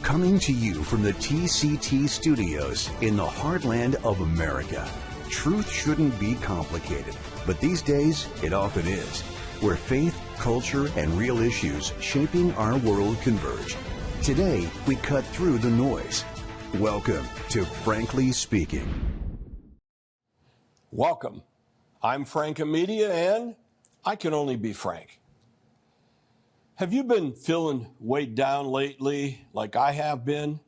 Coming to you from the TCT studios in the heartland of America. Truth shouldn't be complicated, but these days it often is, where faith, culture, and real issues shaping our world converge. Today, we cut through the noise. Welcome to Frankly Speaking. Welcome. I'm Frank Amedia, and I can only be frank. Have you been feeling weighed down lately, like I have been?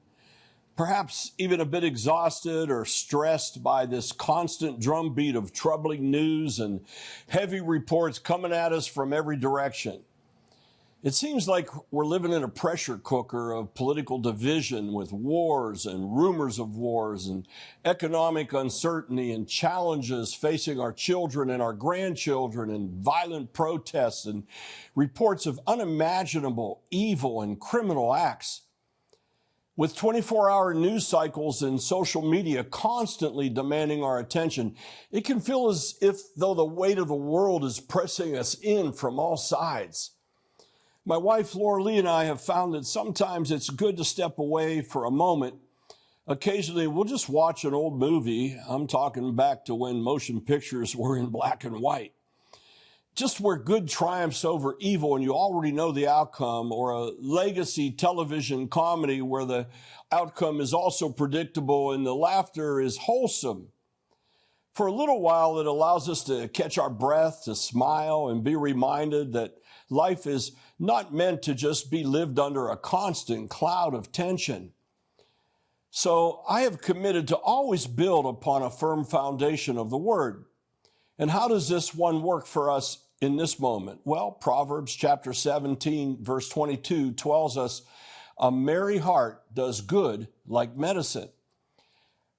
Perhaps even a bit exhausted or stressed by this constant drumbeat of troubling news and heavy reports coming at us from every direction. It seems like we're living in a pressure cooker of political division with wars and rumors of wars and economic uncertainty and challenges facing our children and our grandchildren and violent protests and reports of unimaginable evil and criminal acts. With 24-hour news cycles and social media constantly demanding our attention, it can feel as if though the weight of the world is pressing us in from all sides. My wife, Laura Lee, and I have found that sometimes it's good to step away for a moment. Occasionally, we'll just watch an old movie. I'm talking back to when motion pictures were in black and white. Just where good triumphs over evil and you already know the outcome, or a legacy television comedy where the outcome is also predictable and the laughter is wholesome. For a little while, it allows us to catch our breath, to smile, and be reminded that life is not meant to just be lived under a constant cloud of tension. So I have committed to always build upon a firm foundation of the Word. And how does this one work for us in this moment? Well, Proverbs chapter 17, verse 22 tells us, "A merry heart does good like medicine."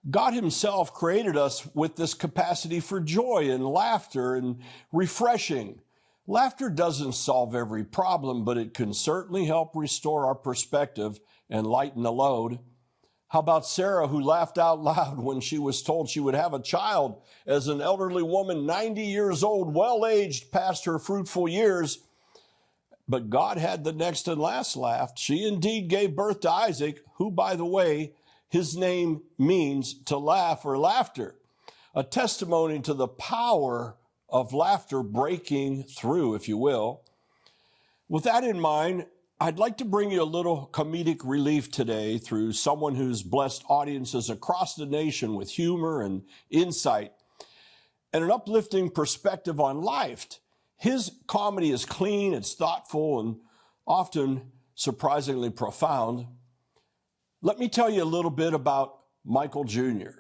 God himself created us with this capacity for joy and laughter and refreshing. Laughter doesn't solve every problem, but it can certainly help restore our perspective and lighten the load. How about Sarah, who laughed out loud when she was told she would have a child as an elderly woman, 90 years old, well-aged past her fruitful years? But God had the next and last laugh. She indeed gave birth to Isaac, who, by the way, his name means to laugh or laughter, a testimony to the power of laughter breaking through, if you will. With that in mind, I'd like to bring you a little comedic relief today through someone who's blessed audiences across the nation with humor and insight and an uplifting perspective on life. His comedy is clean, it's thoughtful, and often surprisingly profound. Let me tell you a little bit about Michael Jr.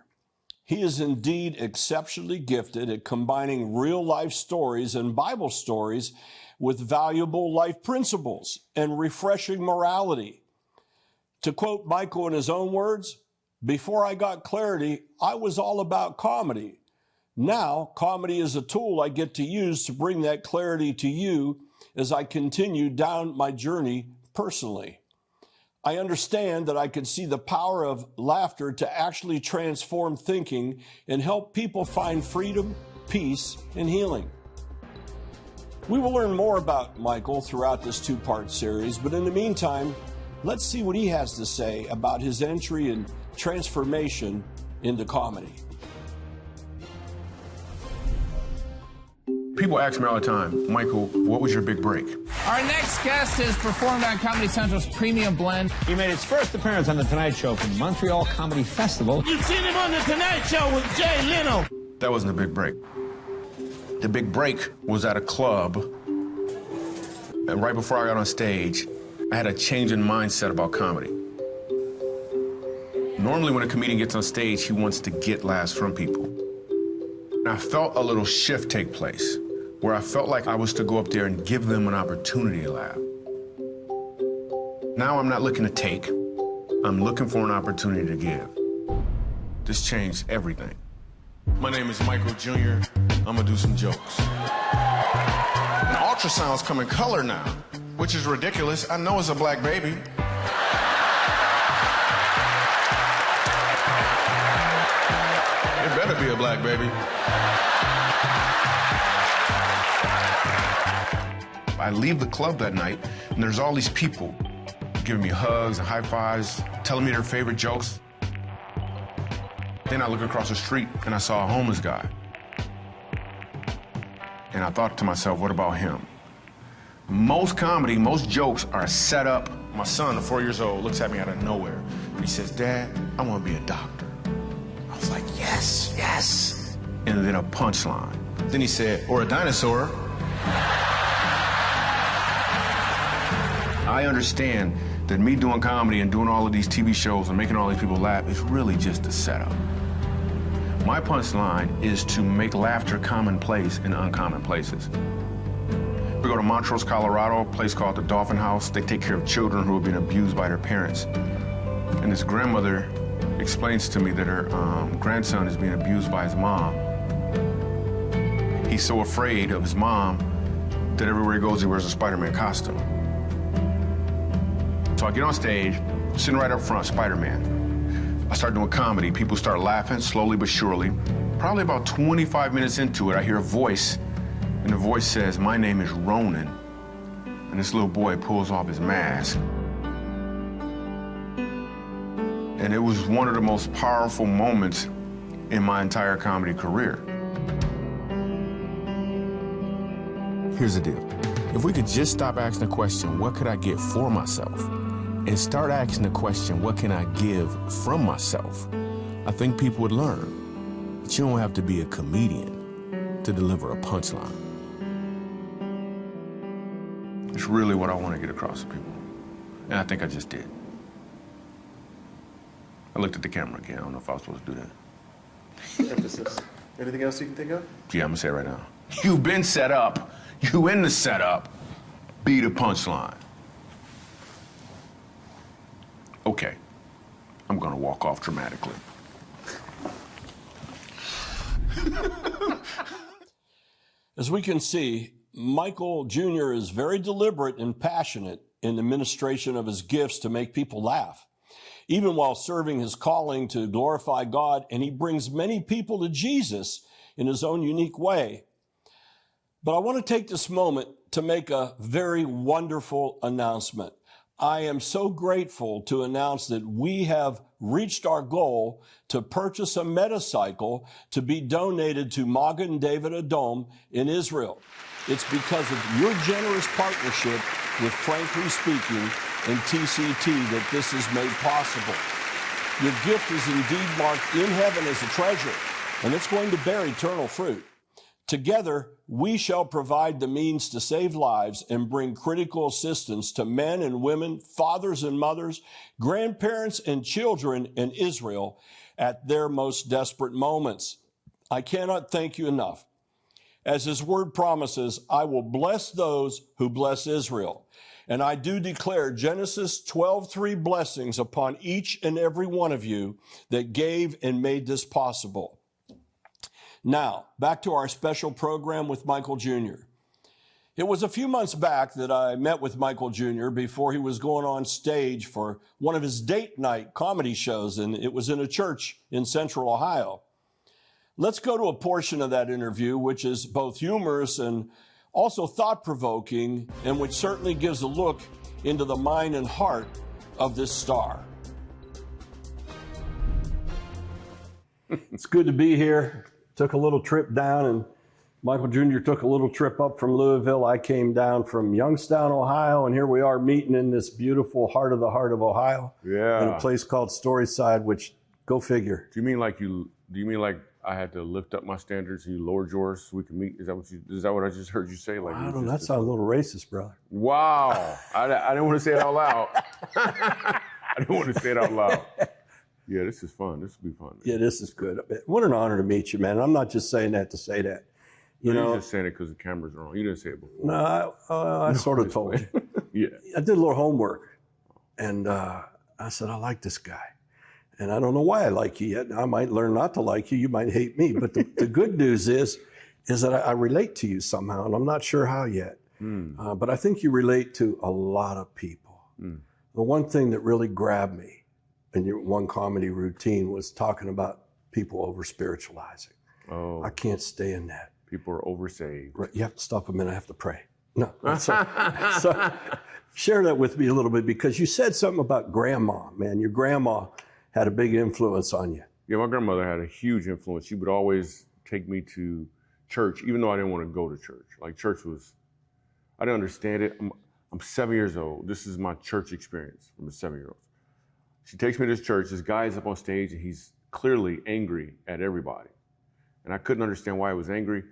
He is indeed exceptionally gifted at combining real-life stories and Bible stories with valuable life principles and refreshing morality. To quote Michael in his own words, "Before I got clarity, I was all about comedy. Now, comedy is a tool I get to use to bring that clarity to you as I continue down my journey personally. I understand that I can see the power of laughter to actually transform thinking and help people find freedom, peace, and healing." We will learn more about Michael throughout this two-part series, but in the meantime, let's see what he has to say about his entry and transformation into comedy. People ask me all the time, "Michael, what was your big break?" Our next guest has performed on Comedy Central's Premium Blend. He made his first appearance on The Tonight Show from Montreal Comedy Festival. You've seen him on The Tonight Show with Jay Leno. That wasn't a big break. The big break was at a club, and right before I got on stage, I had a change in mindset about comedy. Normally when a comedian gets on stage, he wants to get laughs from people. And I felt a little shift take place, where I felt like I was to go up there and give them an opportunity to laugh. Now I'm not looking to take, I'm looking for an opportunity to give. This changed everything. My name is Michael Jr. I'm gonna do some jokes. And ultrasounds come in color now, which is ridiculous. I know it's a black baby. It better be a black baby. I leave the club that night, and there's all these people giving me hugs and high fives, telling me their favorite jokes. Then I look across the street and I saw a homeless guy. And I thought to myself, what about him? Most comedy, most jokes are set up. My son, 4 years old, looks at me out of nowhere. And he says, Dad, I want to be a doctor. I was like, yes, yes. And then a punchline. Then he said, or a dinosaur. I understand that me doing comedy and doing all of these TV shows and making all these people laugh is really just a setup. My punchline is to make laughter commonplace in uncommon places. We go to Montrose, Colorado, a place called the Dolphin House. They take care of children who have been abused by their parents. And this grandmother explains to me that her grandson is being abused by his mom. He's so afraid of his mom that everywhere he goes, he wears a Spider-Man costume. So I get on stage, sitting right up front, Spider-Man. I start doing comedy. People start laughing, slowly but surely. Probably about 25 minutes into it, I hear a voice, and the voice says, my name is Ronan. And this little boy pulls off his mask. And it was one of the most powerful moments in my entire comedy career. Here's the deal. If we could just stop asking the question, what could I get for myself? And start asking the question, what can I give from myself? I think people would learn that you don't have to be a comedian to deliver a punchline. It's really what I want to get across to people. And I think I just did. I looked at the camera again. I don't know if I was supposed to do that. Emphasis. Anything else you can think of? Yeah, I'm gonna say it right now. You've been set up. You in the setup. Be the punchline. Okay. I'm gonna walk off dramatically. As we can see, Michael Jr. is very deliberate and passionate in the ministration of his gifts to make people laugh, even while serving his calling to glorify God, and he brings many people to Jesus in his own unique way. But I want to take this moment to make a very wonderful announcement. I am so grateful to announce that we have reached our goal to purchase a motorcycle to be donated to Magen David Adom in Israel. It's because of your generous partnership with Frankly Speaking and TCT that this is made possible. Your gift is indeed marked in heaven as a treasure, and it's going to bear eternal fruit. Together, we shall provide the means to save lives and bring critical assistance to men and women, fathers and mothers, grandparents and children in Israel at their most desperate moments. I cannot thank you enough. As his word promises, I will bless those who bless Israel. And I do declare Genesis 12:3 blessings upon each and every one of you that gave and made this possible. Now, back to our special program with Michael Jr. It was a few months back that I met with Michael Jr. before he was going on stage for one of his date night comedy shows, and it was in a church in Central Ohio. Let's go to a portion of that interview, which is both humorous and also thought-provoking, and which certainly gives a look into the mind and heart of this star. It's good to be here. Took a little trip down, and Michael Jr. took a little trip up from Louisville. I came down from Youngstown, Ohio, and here we are meeting in this beautiful heart of Ohio. Yeah. In a place called Storyside, which, go figure. Do you mean like I had to lift up my standards and you lowered yours so we can meet? Is that what I just heard you say? Like, I don't know. That sounds a little racist, brother. Wow. I didn't want to say it out loud. I didn't want to say it out loud. Yeah, this is fun. This will be fun. Yeah, this is good. What an honor to meet you, man. I'm not just saying that to say that. You're just saying it because the cameras are on. You didn't say it before. No, I sort of told you. Yeah. I did a little homework, and I said, I like this guy. And I don't know why I like you yet. I might learn not to like you. You might hate me. But the good news is that I relate to you somehow, and I'm not sure how yet. But I think you relate to a lot of people. The one thing that really grabbed me in your one comedy routine was talking about people over-spiritualizing. Oh. I can't stay in that. People are oversaved. Right. You have to stop a minute. I have to pray. No. So share that with me a little bit, because you said something about grandma, man. Your grandma had a big influence on you. Yeah, my grandmother had a huge influence. She would always take me to church, even though I didn't want to go to church. Like church was, I didn't understand it. I'm 7 years old. This is my church experience from a 7-year-old. She takes me to this church. This guy is up on stage and he's clearly angry at everybody. And I couldn't understand why he was angry.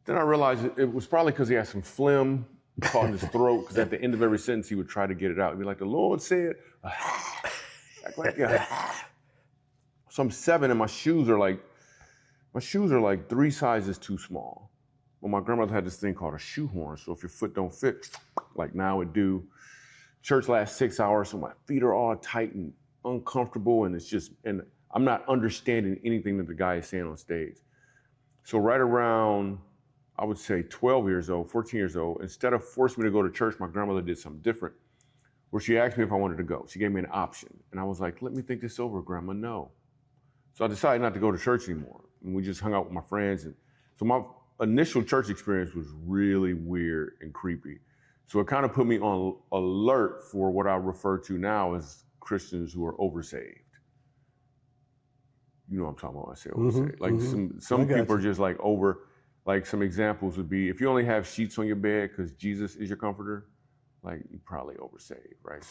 Then I realized it was probably because he had some phlegm caught in his throat, because at the end of every sentence he would try to get it out. He'd be like, the Lord said, So I'm 7 and my shoes are like 3 sizes too small. Well, my grandmother had this thing called a shoehorn. So if your foot don't fit, like now it do, church lasts 6 hours, so my feet are all tight and uncomfortable, and and I'm not understanding anything that the guy is saying on stage. So right around, I would say 12 years old, 14 years old, instead of forcing me to go to church, my grandmother did something different, where she asked me if I wanted to go. She gave me an option. And I was like, let me think this over, Grandma, no. So I decided not to go to church anymore. And we just hung out with my friends. And so my initial church experience was really weird and creepy. So it kind of put me on alert for what I refer to now as Christians who are oversaved. You know what I'm talking about when I say oversaved. Like some people are just like over, like some examples would be, if you only have sheets on your bed because Jesus is your comforter, like you probably oversaved, right?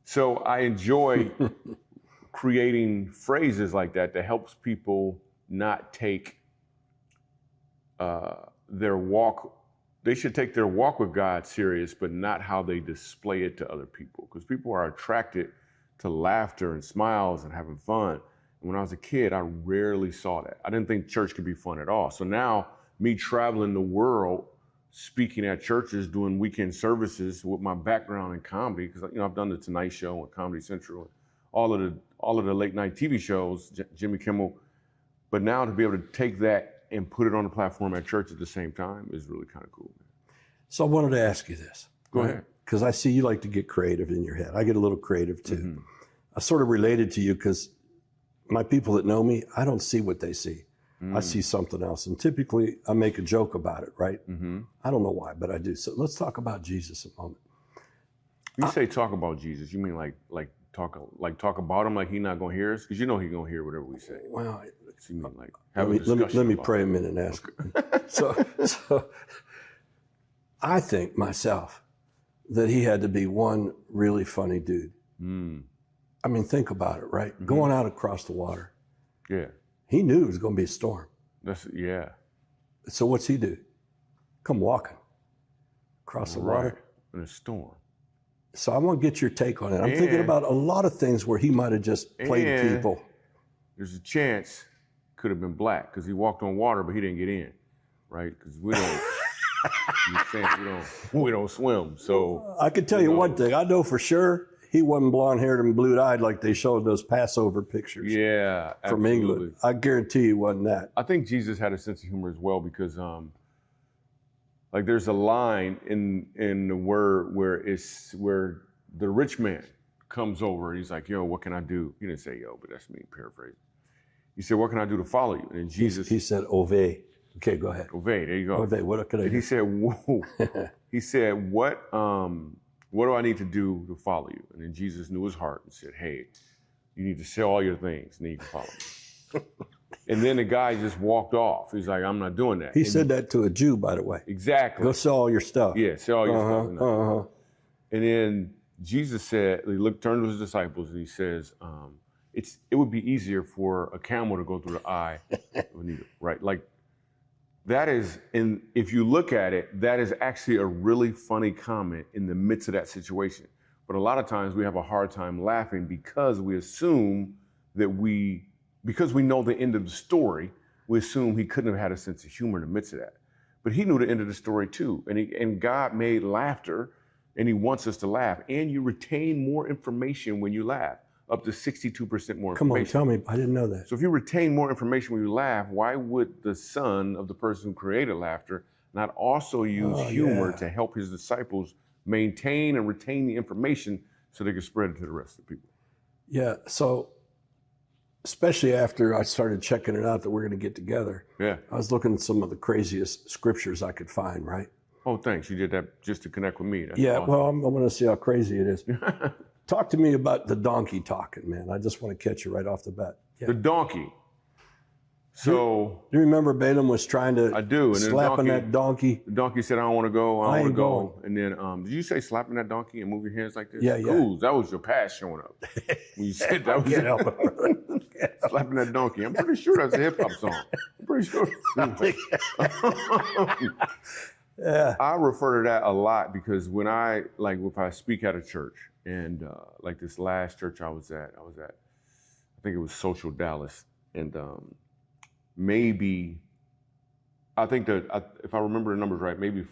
So I enjoy creating phrases like that helps people not take their walk. They should take their walk with God serious, but not how they display it to other people. Because people are attracted to laughter and smiles and having fun. And when I was a kid, I rarely saw that. I didn't think church could be fun at all. So now, me traveling the world, speaking at churches, doing weekend services with my background in comedy, because I've done the Tonight Show and Comedy Central, and all of the late night TV shows, Jimmy Kimmel. But now to be able to take that and put it on the platform at church at the same time is really kind of cool, man. So I wanted to ask you this. Go ahead. Because I see you like to get creative in your head. I get a little creative too. Mm-hmm. I sort of related to you because my people that know me, I don't see what they see. I see something else. And typically I make a joke about it, right? Mm-hmm. I don't know why, but I do. So let's talk about Jesus a moment. You say talk about Jesus, you mean like talk about him like he's not gonna hear us? Because you know he's gonna hear whatever we say. Well, so you mean like have a discussion. Let me pray a minute and ask. Okay. So I think myself that he had to be one really funny dude. I mean, think about it, right? Mm-hmm. Going out across the water. Yeah. He knew it was going to be a storm. Yeah. So what's he do? Come walking across the water. In a storm. So I want to get your take on it. I'm thinking about a lot of things where he might have just played people. There's a chance could have been black because he walked on water, but he didn't get in, right? Because we don't, we don't swim. So I can tell you one thing. I know for sure he wasn't blonde-haired and blue-eyed like they showed those Passover pictures. Yeah, from England. I guarantee you wasn't that. I think Jesus had a sense of humor as well because, like, there's a line in the word where the rich man comes over and he's like, "Yo, what can I do?" He didn't say "yo," but that's me paraphrasing. He said, "What can I do to follow you?" And Jesus, he said, "Ove." Okay, go ahead. Ove, there you go. Ove, what can I do? And he said, "Whoa." He said, what do I need to do to follow you?" And then Jesus knew his heart and said, "Hey, you need to sell all your things and then you can follow me." And then the guy just walked off. He's like, "I'm not doing that." He said that to a Jew, by the way. Exactly. Go sell all your stuff. Yeah, sell all your stuff. And then Jesus said, he turned to his disciples and he says, it would be easier for a camel to go through the eye of a needle, right? Like, that is, and if you look at it, that is actually a really funny comment in the midst of that situation. But a lot of times we have a hard time laughing because we assume that because we know the end of the story, we assume he couldn't have had a sense of humor in the midst of that. But he knew the end of the story too. And God made laughter, and he wants us to laugh. And you retain more information when you laugh, up to 62% more information. Come on, tell me. I didn't know that. So if you retain more information when you laugh, why would the son of the person who created laughter not also use humor to help his disciples maintain and retain the information so they can spread it to the rest of the people? Yeah, so especially after I started checking it out that we're going to get together, I was looking at some of the craziest scriptures I could find, right? Oh, thanks. You did that just to connect with me. That's Yeah, awesome. well, I'm going to see how crazy it is. Talk to me about the donkey talking, man. I just want to catch you right off the bat. Yeah. The donkey. So Do you remember Balaam was trying to I do, and slapping that donkey? The donkey said, "I don't want to go. I don't want to ain't go." going. And then, did you say slapping that donkey and move your hands like this? Yeah, yeah. Cool. That was your past showing up. When you said that was Can't help it, brother. slapping that donkey. I'm pretty sure that's a hip hop song. I'm pretty sure. Yeah. I refer to that a lot because when if I speak at a church, and like this last church I was at, I think it was Social Dallas, and maybe, I think that if I remember the numbers right, maybe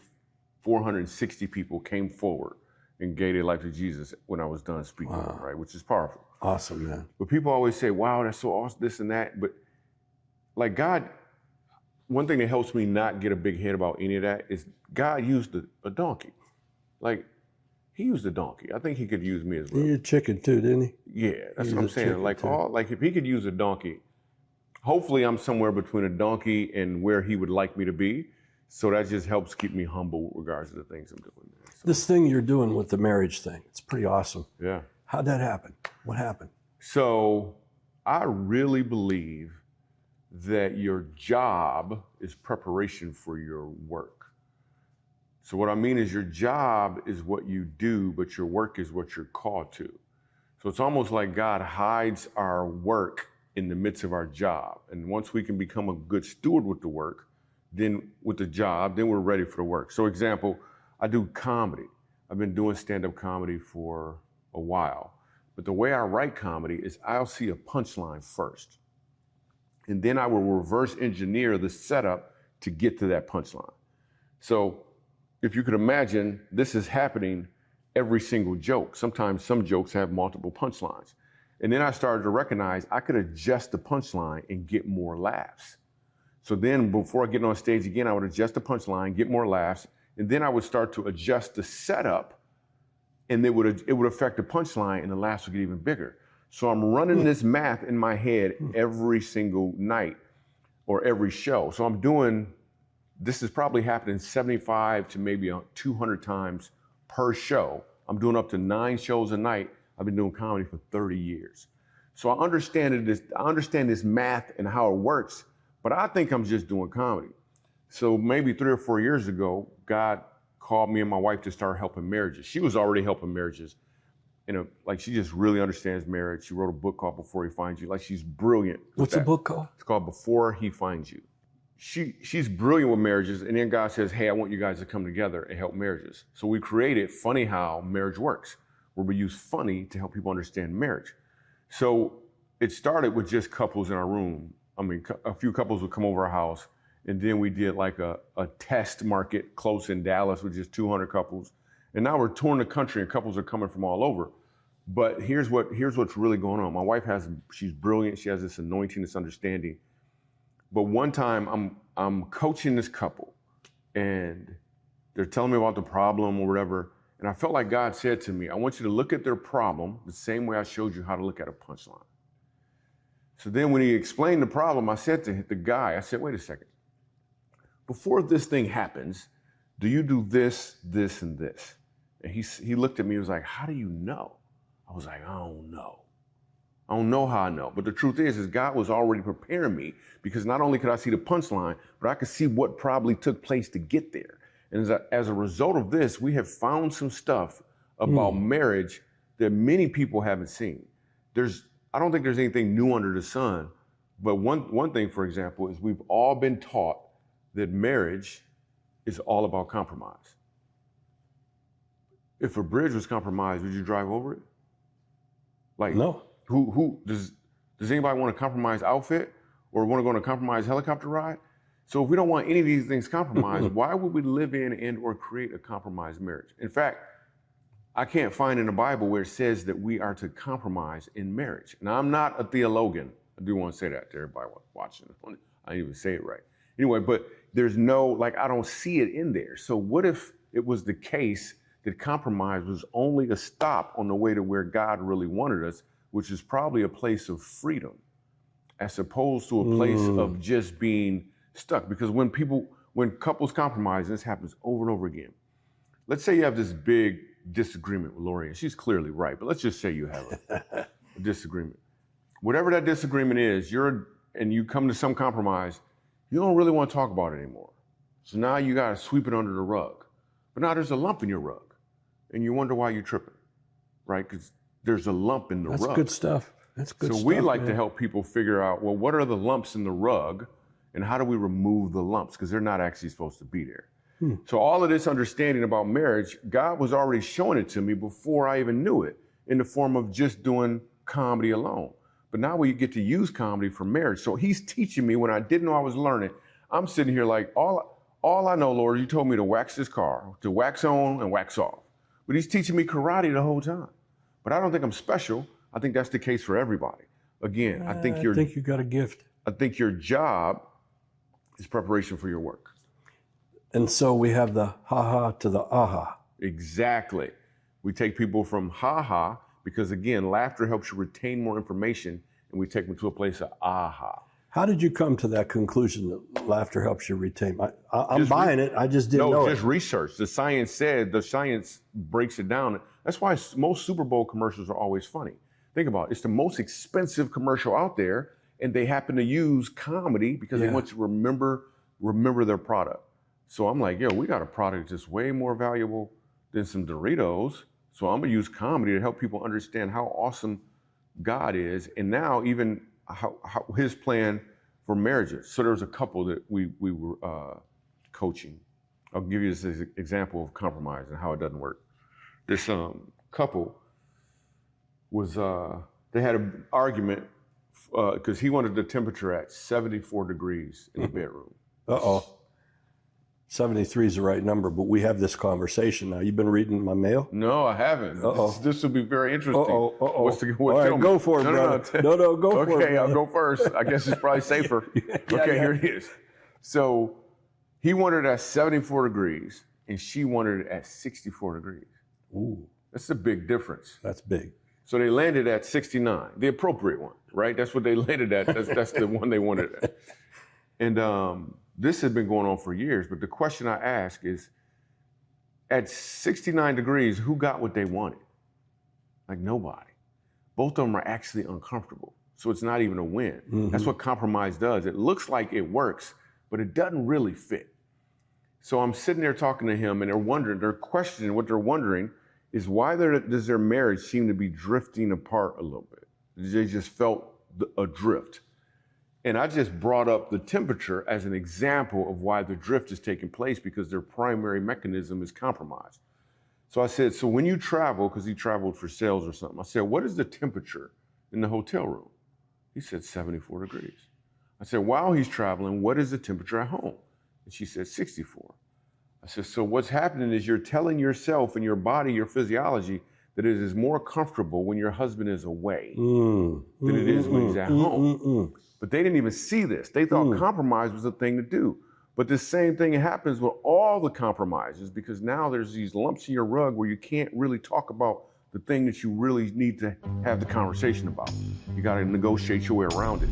460 people came forward and gave their life to Jesus when I was done speaking, right? Which is powerful. Awesome, man. But people always say, wow, that's so awesome, this and that. But like God, one thing that helps me not get a big head about any of that is God used a donkey. Like, he used a donkey. I think he could use me as well. He used a chicken too, didn't he? Yeah, that's what I'm saying. Like if he could use a donkey, hopefully I'm somewhere between a donkey and where he would like me to be. So that just helps keep me humble with regards to the things I'm doing. So, This thing you're doing with the marriage thing, it's pretty awesome. yeah. How'd that happen? What happened? So I really believe that your job is preparation for your work. So what I mean is your job is what you do, but your work is what you're called to. So it's almost like God hides our work in the midst of our job. And once we can become a good steward with the work, then with the job, then we're ready for the work. So example, I do comedy. I've been doing stand-up comedy for a while. But the way I write comedy is I'll see a punchline first. And then I will reverse engineer the setup to get to that punchline. So if you could imagine, this is happening every single joke. Sometimes some jokes have multiple punchlines. And then I started to recognize I could adjust the punchline and get more laughs. So then before I get on stage again, I would adjust the punchline, get more laughs, and then I would start to adjust the setup, and it would affect the punchline, and the laughs would get even bigger. So I'm running this math in my head every single night or every show. So I'm doing, this is probably happening 75 to maybe 200 times per show. I'm doing up to 9 shows a night. I've been doing comedy for 30 years. So I understand this math and how it works, but I think I'm just doing comedy. So maybe 3 or 4 years ago, God called me and my wife to start helping marriages. She was already helping marriages. Like she just really understands marriage. She wrote a book called Before He Finds You. Like she's brilliant. What's the book called? It's called Before He Finds You. She's brilliant with marriages, and then God says, hey, I want you guys to come together and help marriages. So we created Funny How Marriage Works, where we use funny to help people understand marriage. So it started with just couples in our room. I mean, a few couples would come over our house, and then we did like a test market close in Dallas with just 200 couples. And now we're touring the country, and couples are coming from all over. But here's what's really going on. My wife she's brilliant. She has this anointing, this understanding. But one time I'm coaching this couple, and they're telling me about the problem or whatever. And I felt like God said to me, I want you to look at their problem the same way I showed you how to look at a punchline. So then when he explained the problem, I said to the guy, I said, wait a second. Before this thing happens, do you do this, this, and this? And he looked at me and was like, how do you know? I was like, I don't know. I don't know how I know. But the truth is God was already preparing me, because not only could I see the punchline, but I could see what probably took place to get there. And as a result of this, we have found some stuff about marriage that many people haven't seen. I don't think there's anything new under the sun. But one thing, for example, is we've all been taught that marriage is all about compromise. If a bridge was compromised, would you drive over it? Like, no. Who does anybody want a compromised outfit or want to go on a compromised helicopter ride? So if we don't want any of these things compromised, why would we live in and or create a compromised marriage? In fact, I can't find in the Bible where it says that we are to compromise in marriage. Now, I'm not a theologian. I do want to say that to everybody watching. I didn't even say it right. Anyway, but there's I don't see it in there. So what if it was the case that compromise was only a stop on the way to where God really wanted us, which is probably a place of freedom, as opposed to a place of just being stuck? Because when when couples compromise, and this happens over and over again. Let's say you have this big disagreement with Lori, and she's clearly right, but let's just say you have a disagreement. Whatever that disagreement is, and you come to some compromise, you don't really want to talk about it anymore. So now you got to sweep it under the rug. But now there's a lump in your rug, and you wonder why you're tripping, right? Because there's a lump in the rug. That's good stuff. That's good stuff. So we like to help people figure out, well, what are the lumps in the rug, and how do we remove the lumps? Because they're not actually supposed to be there. So all of this understanding about marriage, God was already showing it to me before I even knew it, in the form of just doing comedy alone. But now we get to use comedy for marriage. So he's teaching me when I didn't know I was learning. I'm sitting here like, all I know, Lord, you told me to wax this car, to wax on and wax off. But he's teaching me karate the whole time. But I don't think I'm special. I think that's the case for everybody. Again, I think you got a gift. I think your job is preparation for your work. And so we have the ha-ha to the aha. Exactly. We take people from ha-ha because, again, laughter helps you retain more information, and we take them to a place of aha. How did you come to that conclusion that laughter helps you retain? I'm buying it. I just didn't know it. No, just research. The science breaks it down. That's why most Super Bowl commercials are always funny. Think about it. It's the most expensive commercial out there, and they happen to use comedy because they want to remember their product. So I'm like, yo, we got a product that's way more valuable than some Doritos. So I'm going to use comedy to help people understand how awesome God is. And now even how his plan for marriages. So there was a couple that we were coaching. I'll give you this example of compromise and how it doesn't work. This couple was, they had an argument because he wanted the temperature at 74 degrees in the bedroom. Uh-oh. 73 is the right number, but we have this conversation now. You've been reading my mail? No, I haven't. This will be very interesting. All right, go for it, brother. No, go for it. Okay, I'll go first. I guess it's probably safer. Here it is. So he wanted it at 74 degrees, and she wanted it at 64 degrees. Ooh. That's a big difference. That's big. So they landed at 69, the appropriate one, right? That's what they landed at. That's the one they wanted at. And this has been going on for years, but the question I ask is, at 69 degrees, who got what they wanted? Like nobody. Both of them are actually uncomfortable. So it's not even a win. Mm-hmm. That's what compromise does. It looks like it works, but it doesn't really fit. So I'm sitting there talking to him, and they're questioning, what they're wondering is why does their marriage seem to be drifting apart a little bit? They just felt adrift. And I just brought up the temperature as an example of why the drift is taking place, because their primary mechanism is compromise. So I said, so when you travel, because he traveled for sales or something, I said, what is the temperature in the hotel room? He said 74 degrees. I said, while he's traveling, what is the temperature at home? And she said 64. I said, so what's happening is you're telling yourself and your body, your physiology, that it is more comfortable when your husband is away than it is when he's at home. But they didn't even see this. They thought compromise was the thing to do. But the same thing happens with all the compromises, because now there's these lumps in your rug where you can't really talk about the thing that you really need to have the conversation about. You got to negotiate your way around it.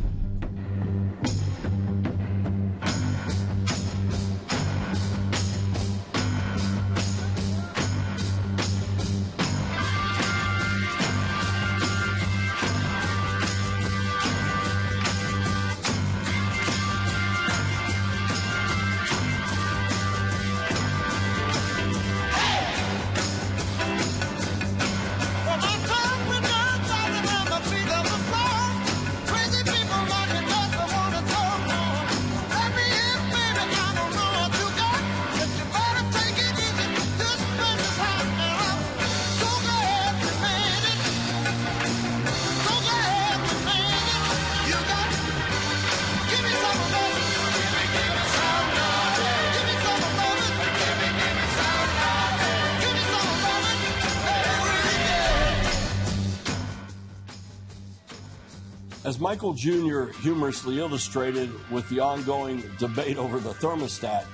As Michael Jr. humorously illustrated with the ongoing debate over the thermostat,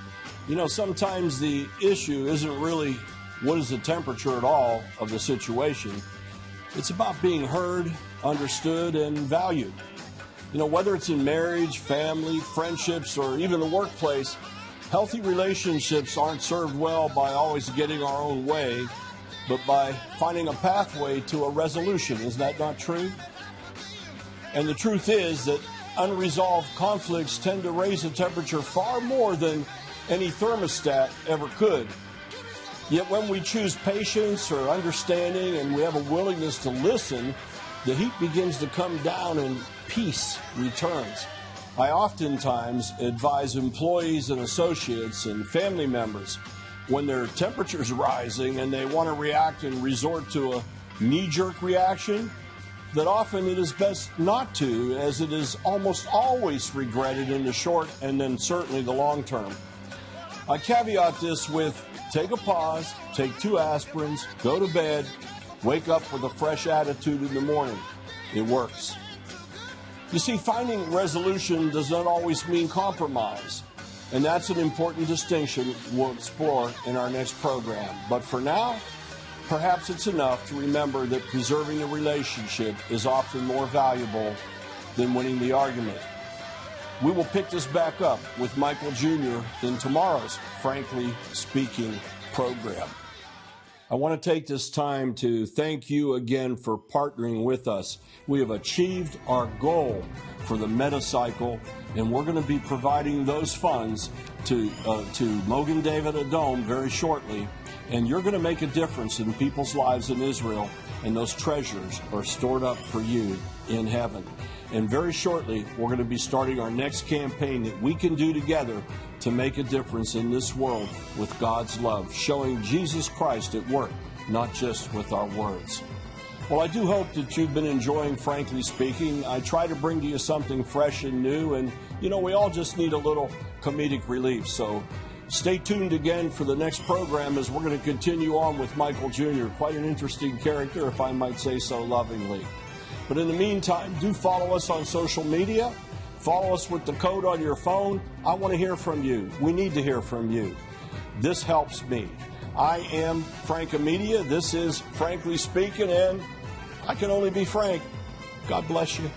sometimes the issue isn't really what is the temperature at all of the situation. It's about being heard, understood, and valued. Whether it's in marriage, family, friendships, or even the workplace, Healthy relationships aren't served well by always getting our own way, but by finding a pathway to a resolution. Is that not true? And the truth is that unresolved conflicts tend to raise the temperature far more than any thermostat ever could. Yet when we choose patience or understanding and we have a willingness to listen, the heat begins to come down and peace returns. I oftentimes advise employees and associates and family members when their temperature's rising and they want to react and resort to a knee-jerk reaction, that often it is best not to, as it is almost always regretted in the short and then certainly the long term. I caveat this with take a pause, take 2 aspirins, go to bed, wake up with a fresh attitude in the morning. It works. You see, finding resolution does not always mean compromise, and that's an important distinction we'll explore in our next program. But for now, perhaps it's enough to remember that preserving a relationship is often more valuable than winning the argument. We will pick this back up with Michael Jr. in tomorrow's Frankly Speaking program. I want to take this time to thank you again for partnering with us. We have achieved our goal for the Metacycle, and we're going to be providing those funds to Mogen David Adom very shortly. And you're going to make a difference in people's lives in Israel, and those treasures are stored up for you in heaven. And very shortly, we're going to be starting our next campaign that we can do together to make a difference in this world with God's love, showing Jesus Christ at work, not just with our words. Well, I do hope that you've been enjoying Frankly Speaking. I try to bring to you something fresh and new, and, we all just need a little comedic relief. So stay tuned again for the next program as we're going to continue on with Michael Jr., quite an interesting character, if I might say so lovingly. But in the meantime, do follow us on social media. Follow us with the code on your phone. I want to hear from you. We need to hear from you. This helps me. I am Frank Amedia. This is Frankly Speaking, and I can only be frank. God bless you.